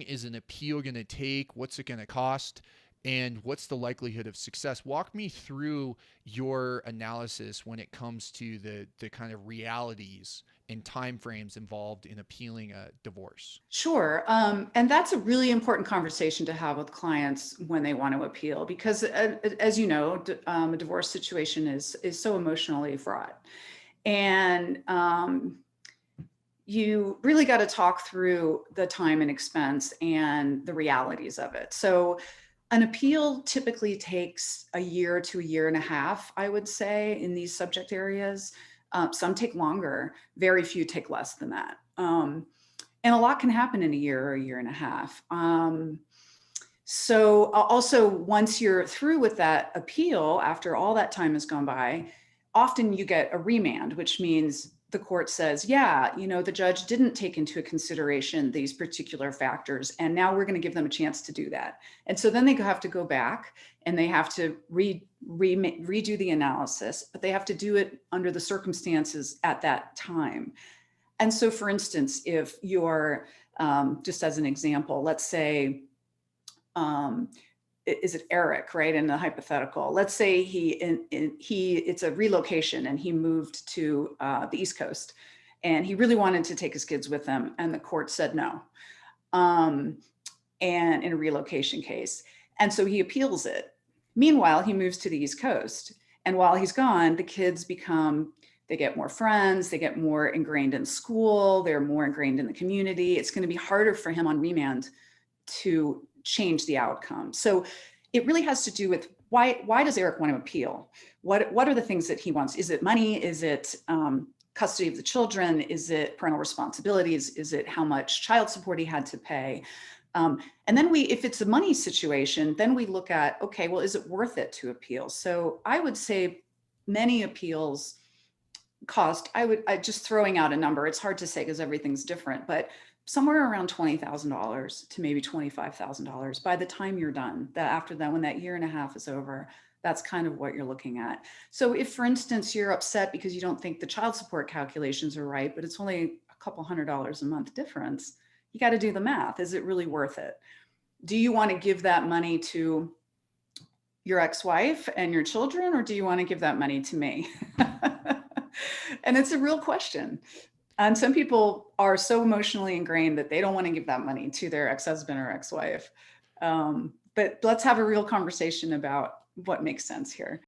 long is an appeal going to take? What's it going to cost? And what's the likelihood of success? Walk me through your analysis when it comes to the kind of realities and timeframes involved in appealing a divorce. Sure. And that's a really important conversation to have with clients when they want to appeal, because as you know, a divorce situation is so emotionally fraught. And you really got to talk through the time and expense and the realities of it. So an appeal typically takes a year to a year and a half, I would say, in these subject areas. Some take longer, very few take less than that. And a lot can happen in a year or a year and a half. So also, once you're through with that appeal, after all that time has gone by, often you get a remand, which means the court says, yeah, the judge didn't take into consideration these particular factors, and now we're going to give them a chance to do that. And so then they have to go back and they have to redo the analysis, but they have to do it under the circumstances at that time. And so, for instance, if you're, just as an example, let's say, is it Eric, right? In the hypothetical, let's say it's a relocation and he moved to the East Coast and he really wanted to take his kids with him, and the court said no, and in a relocation case. And so he appeals it. Meanwhile, he moves to the East Coast. And while he's gone, the kids they get more friends, they get more ingrained in school, they're more ingrained in the community. It's going to be harder for him on remand to change the outcome. So it really has to do with why does Eric want to appeal? What are the things that he wants? Is it money? Is it custody of the children? Is it parental responsibilities? Is it how much child support he had to pay? And then if it's a money situation, then we look at, okay, well, is it worth it to appeal? So I would say many appeals cost, I just throwing out a number, it's hard to say because everything's different, but somewhere around $20,000 to maybe $25,000 by the time you're done. That after that, when that year and a half is over, that's kind of what you're looking at. So if, for instance, you're upset because you don't think the child support calculations are right, but it's only a couple $100 a month difference, you got to do the math. Is it really worth it? Do you want to give that money to your ex-wife and your children, or do you want to give that money to me? And it's a real question. And some people are so emotionally ingrained that they don't want to give that money to their ex-husband or ex-wife. But let's have a real conversation about what makes sense here.